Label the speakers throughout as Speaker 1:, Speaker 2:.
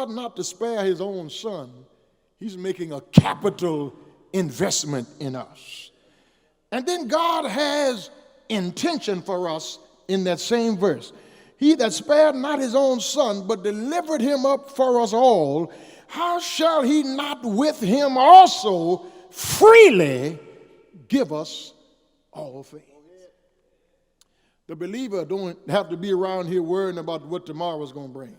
Speaker 1: God not to spare his own son, he's making a capital investment in us. And then God has intention for us in that same verse. He that spared not his own son, but delivered him up for us all, how shall he not with him also freely give us all things? The believer don't have to be around here worrying about what tomorrow is going to bring.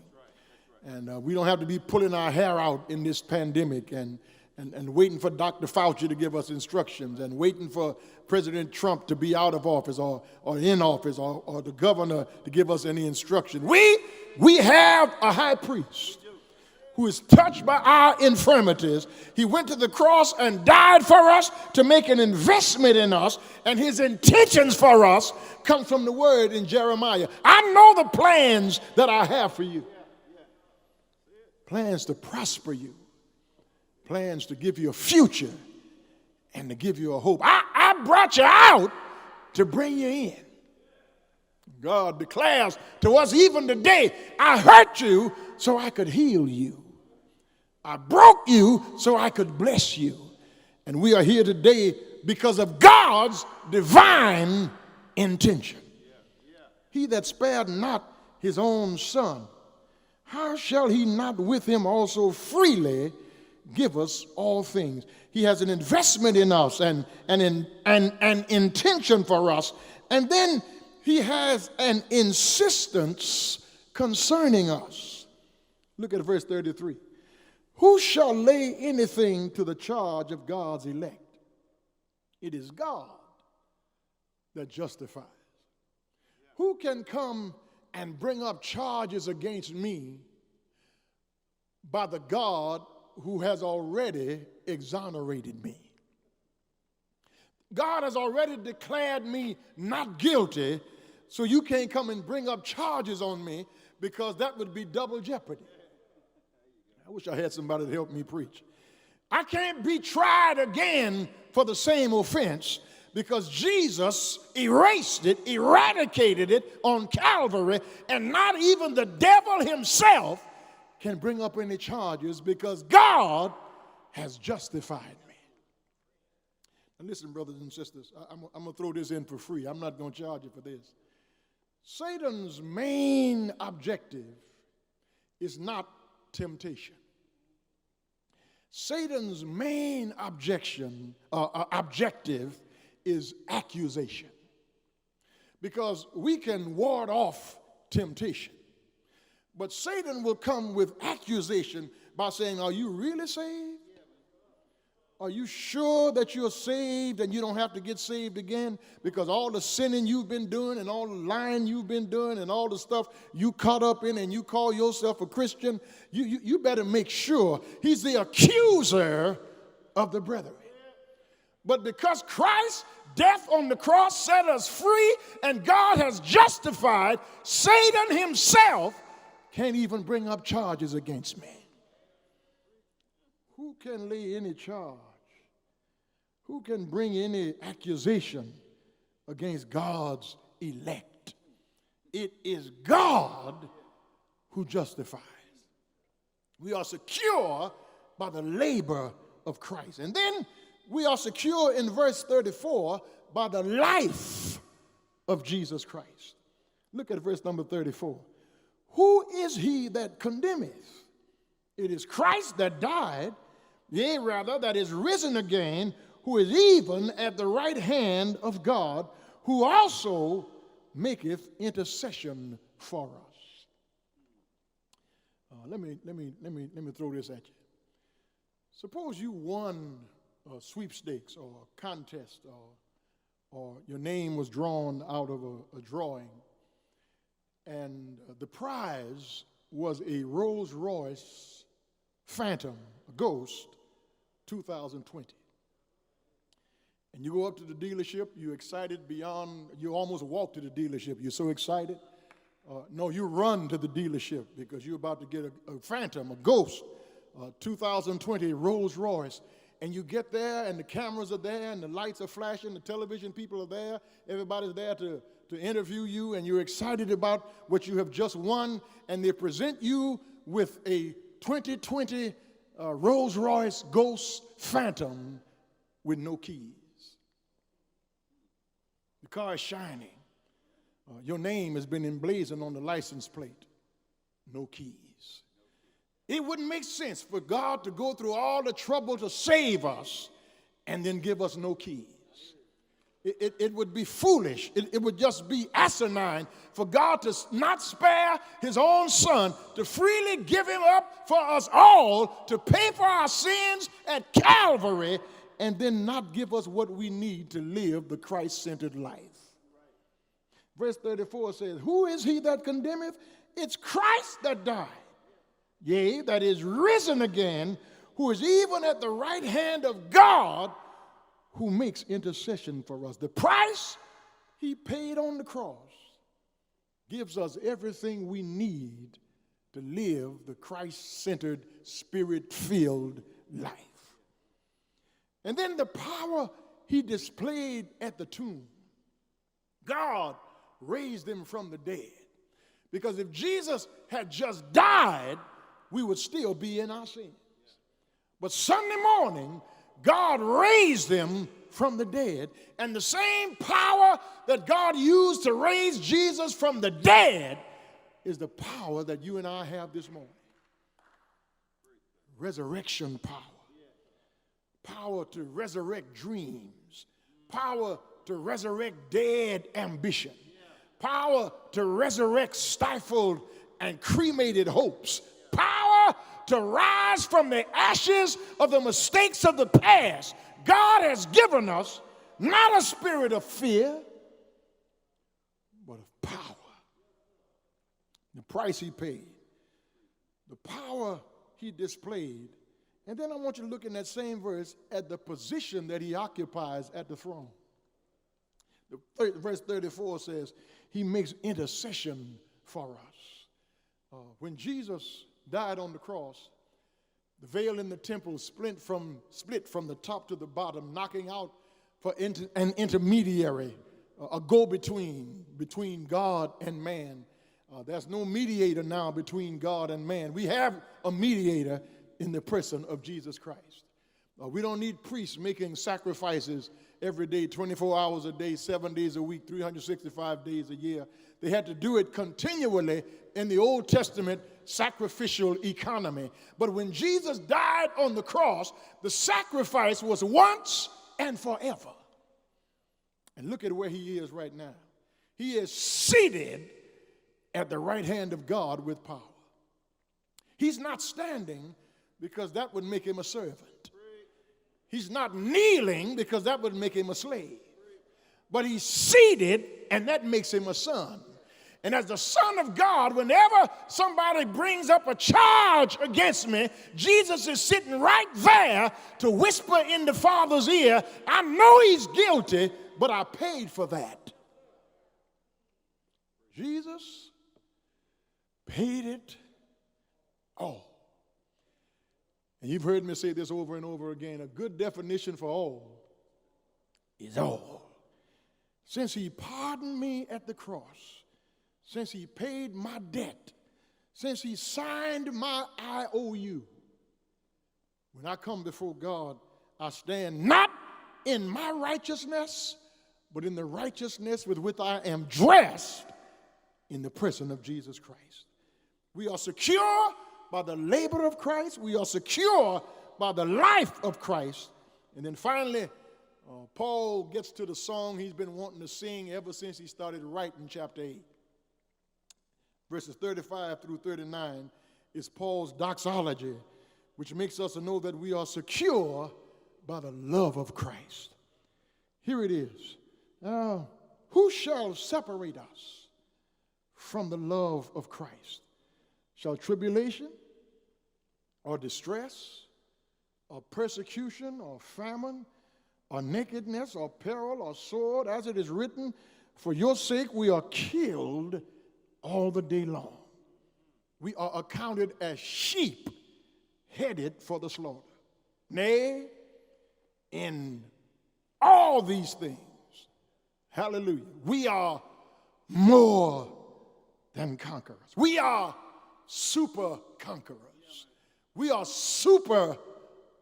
Speaker 1: And we don't have to be pulling our hair out in this pandemic and waiting for Dr. Fauci to give us instructions and waiting for President Trump to be out of office or in office or the governor to give us any instruction. We have a high priest who is touched by our infirmities. He went to the cross and died for us to make an investment in us, and his intentions for us come from the word in Jeremiah. I know the plans that I have for you. Plans to prosper you. Plans to give you a future and to give you a hope. I brought you out to bring you in. God declares to us even today, I hurt you so I could heal you. I broke you so I could bless you. And we are here today because of God's divine intention. He that spared not his own son, how shall he not with him also freely give us all things? He has an investment in us and an intention for us. And then he has an insistence concerning us. Look at verse 33. Who shall lay anything to the charge of God's elect? It is God that justifies. Who can come and bring up charges against me by the God who has already exonerated me? God has already declared me not guilty, so you can't come and bring up charges on me because that would be double jeopardy. I wish I had somebody to help me preach. I can't be tried again for the same offense because Jesus erased it, eradicated it on Calvary, and not even the devil himself can bring up any charges because God has justified me. And listen, brothers and sisters, I'm going to throw this in for free. I'm not going to charge you for this. Satan's main objective is not temptation. Satan's main objective is accusation. Because we can ward off temptation. But Satan will come with accusation by saying, are you really saved? Are you sure that you're saved and you don't have to get saved again? Because all the sinning you've been doing and all the lying you've been doing and all the stuff you caught up in and you call yourself a Christian, you better make sure. He's the accuser of the brethren. But because Christ's death on the cross set us free and God has justified, Satan himself can't even bring up charges against me. Who can lay any charge? Who can bring any accusation against God's elect? It is God who justifies. We are secure by the labor of Christ. And then we are secure in verse 34 by the life of Jesus Christ. Look at verse number 34. Who is he that condemneth? It is Christ that died, yea, rather, that is risen again, who is even at the right hand of God, who also maketh intercession for us. Let me throw this at you. Suppose you won sweepstakes or a contest, or your name was drawn out of a drawing, and the prize was a Rolls-Royce Phantom, a Ghost, 2020. And you go up to the dealership, you're excited beyond, you almost walk to the dealership, you're so excited. No, you run to the dealership because you're about to get a Phantom, a Ghost, 2020 Rolls-Royce. And you get there, and the cameras are there, and the lights are flashing, the television people are there, everybody's there to interview you, and you're excited about what you have just won, and they present you with a 2020 Rolls-Royce Ghost Phantom with no keys. The car is shiny. Your name has been emblazoned on the license plate. No keys. It wouldn't make sense for God to go through all the trouble to save us and then give us no keys. It would be foolish. It would just be asinine for God to not spare his own son, to freely give him up for us all, to pay for our sins at Calvary, and then not give us what we need to live the Christ-centered life. Verse 34 says, who is he that condemneth? It's Christ that died, yea, that is risen again, who is even at the right hand of God, who makes intercession for us. The price he paid on the cross gives us everything we need to live the Christ-centered, spirit-filled life. And then the power he displayed at the tomb. God raised him from the dead. Because if Jesus had just died, we would still be in our sins. But Sunday morning, God raised him from the dead, and the same power that God used to raise Jesus from the dead is the power that you and I have this morning. Resurrection power. Power to resurrect dreams. Power to resurrect dead ambition. Power to resurrect stifled and cremated hopes. Power to rise from the ashes of the mistakes of the past. God has given us not a spirit of fear, but of power. The price he paid, the power he displayed. And then I want you to look in that same verse at the position that he occupies at the throne. Verse 34 says, he makes intercession for us. When Jesus died on the cross, the veil in the temple split from the top to the bottom, knocking out for an intermediary, a go-between God and man. There's no mediator now between God and man. We have a mediator in the person of Jesus Christ. We don't need priests making sacrifices every day, 24 hours a day, 7 days a week, 365 days a year. They had to do it continually in the Old Testament sacrificial economy. But when Jesus died on the cross, the sacrifice was once and forever. And look at where he is right now. He is seated at the right hand of God with power. He's not standing because that would make him a servant. He's not kneeling because that would make him a slave. But he's seated, and that makes him a son. And as the Son of God, whenever somebody brings up a charge against me, Jesus is sitting right there to whisper in the Father's ear, I know he's guilty, but I paid for that. Jesus paid it all. And you've heard me say this over and over again. A good definition for all is all. Since he pardoned me at the cross, since he paid my debt, since he signed my IOU, when I come before God, I stand not in my righteousness, but in the righteousness with which I am dressed in the person of Jesus Christ. We are secure by the labor of Christ. We are secure by the life of Christ. And then finally, Paul gets to the song he's been wanting to sing ever since he started writing chapter 8. Verses 35 through 39 is Paul's doxology, which makes us know that we are secure by the love of Christ. Here it is. Who shall separate us from the love of Christ? Shall tribulation or distress or persecution or famine or nakedness or peril or sword, as it is written, for your sake we are killed all the day long. We are accounted as sheep headed for the slaughter. Nay, in all these things, hallelujah, we are more than conquerors. We are super conquerors. We are super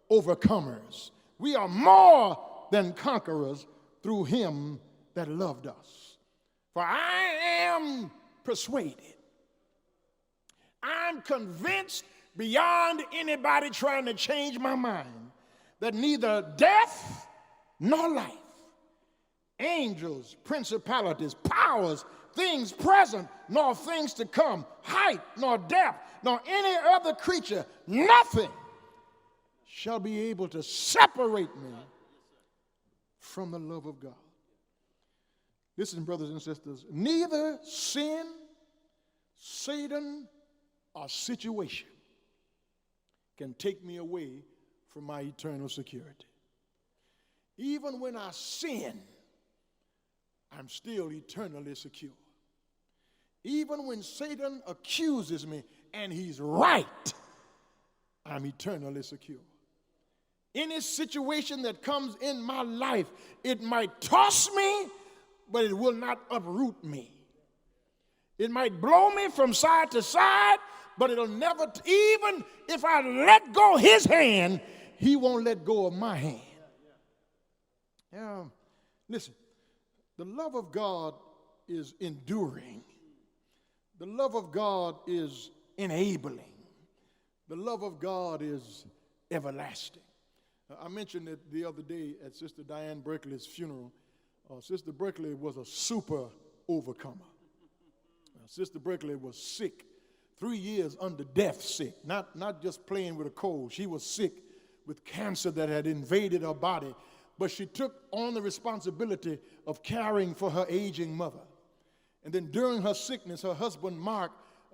Speaker 1: overcomers. We are more than conquerors through him that loved us. For I am persuaded. I'm convinced beyond anybody trying to change my mind that neither death nor life, angels, principalities, powers, things present nor things to come, height nor depth nor any other creature, nothing shall be able to separate me from the love of God. Listen, brothers and sisters, neither sin, Satan, or situation can take me away from my eternal security. Even when I sin, I'm still eternally secure. Even when Satan accuses me and he's right, I'm eternally secure. Any situation that comes in my life, it might toss me, but it will not uproot me. It might blow me from side to side, but it'll never, even if I let go his hand, he won't let go of my hand. Listen, the love of God is enduring. The love of God is enabling. The love of God is everlasting. I mentioned it the other day at Sister Diane Berkeley's funeral. Sister Berkeley was a super overcomer. Sister Berkeley was sick, 3 years under death sick, not just playing with a cold. She was sick with cancer that had invaded her body, but she took on the responsibility of caring for her aging mother. And then during her sickness, her husband Mark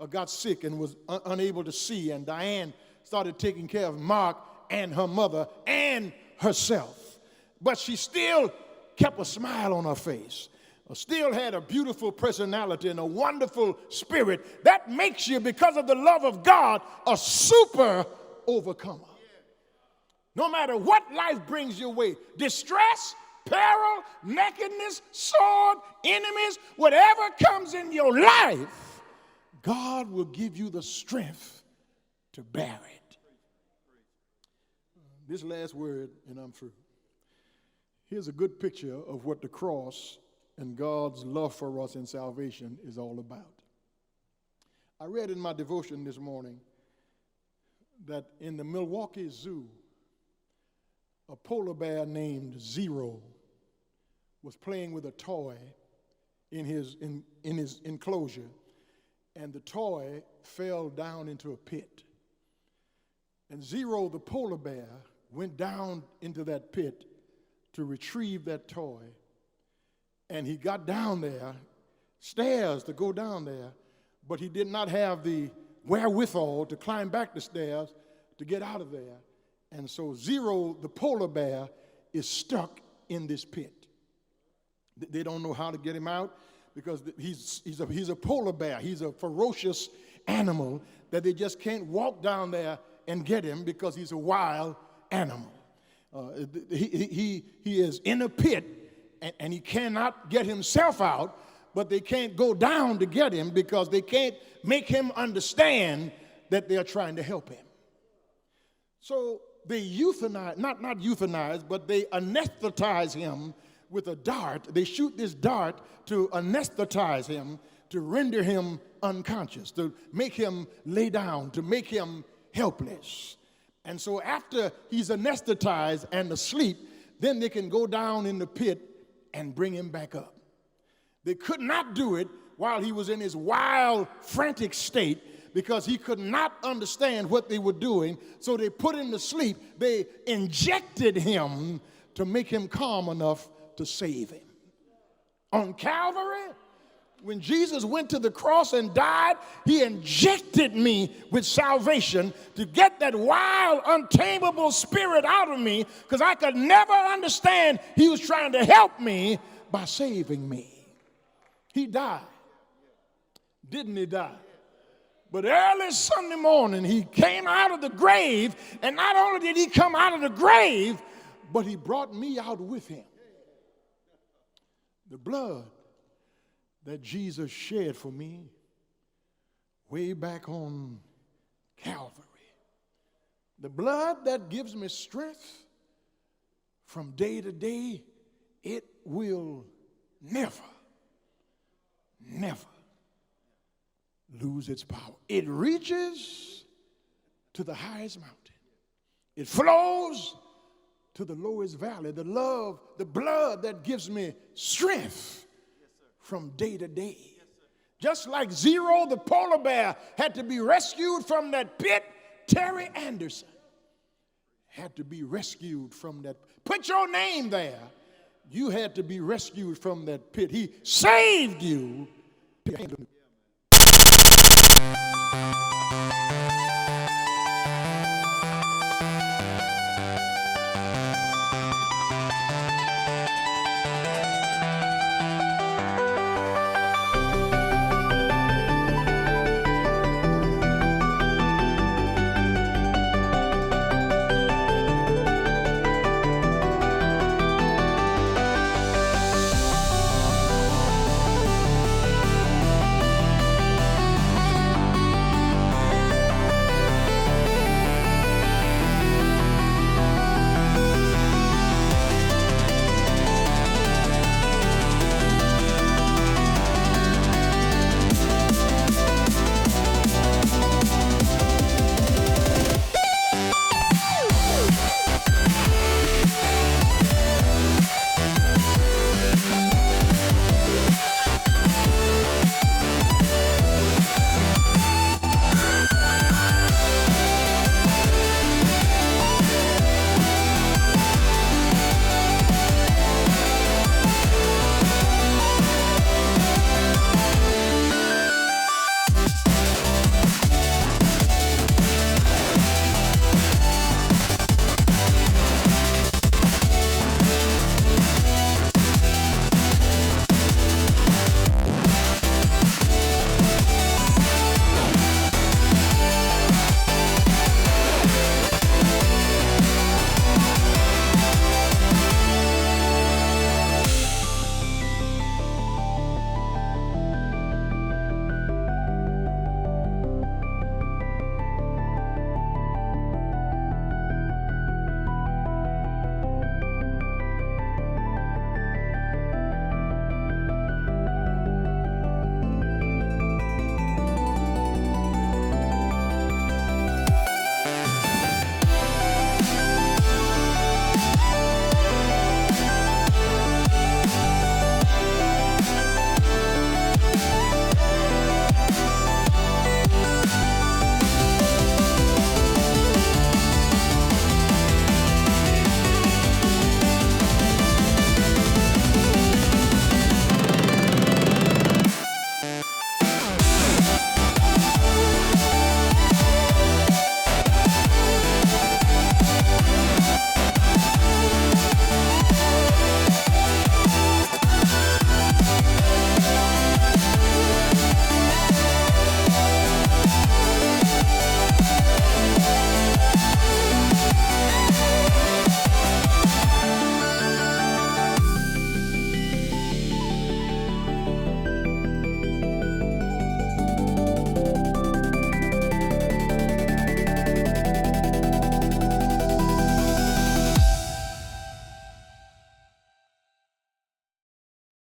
Speaker 1: got sick and was unable to see, and Diane started taking care of Mark and her mother and herself. But she still kept a smile on her face, still had a beautiful personality and a wonderful spirit. That makes you, because of the love of God, a super overcomer. No matter what life brings your way, distress, peril, nakedness, sword, enemies, whatever comes in your life, God will give you the strength to bear it. This last word, and I'm through. Here's a good picture of what the cross and God's love for us in salvation is all about. I read in my devotion this morning that in the Milwaukee Zoo, a polar bear named Zero was playing with a toy in his enclosure, and the toy fell down into a pit. And Zero, the polar bear, went down into that pit to retrieve that toy. And he got down there, stairs to go down there, but he did not have the wherewithal to climb back the stairs to get out of there. And so Zero, the polar bear, is stuck in this pit. They don't know how to get him out because he's a polar bear. He's a ferocious animal that they just can't walk down there and get him because he's a wild animal. He is in a pit, and he cannot get himself out, but they can't go down to get him because they can't make him understand that they're trying to help him. So they euthanize, not euthanize, but they anesthetize him with a dart. They shoot this dart to anesthetize him, to render him unconscious, to make him lay down, to make him helpless. And so after he's anesthetized and asleep, then they can go down in the pit and bring him back up. They could not do it while he was in his wild, frantic state because he could not understand what they were doing. So they put him to sleep. They injected him to make him calm enough to save him. On Calvary, when Jesus went to the cross and died, he injected me with salvation to get that wild, untamable spirit out of me because I could never understand he was trying to help me by saving me. He died. Didn't he die? But early Sunday morning, he came out of the grave, and not only did he come out of the grave, but he brought me out with him. The blood that Jesus shed for me way back on Calvary The blood that gives me strength from day to day, it will never lose its power. It reaches to the highest mountain. It flows to the lowest valley. The blood that gives me strength from day to day. Just like Zero the polar bear had to be rescued from that pit, Terry Anderson had to be rescued from that. Put your name there. You had to be rescued from that pit. He saved you.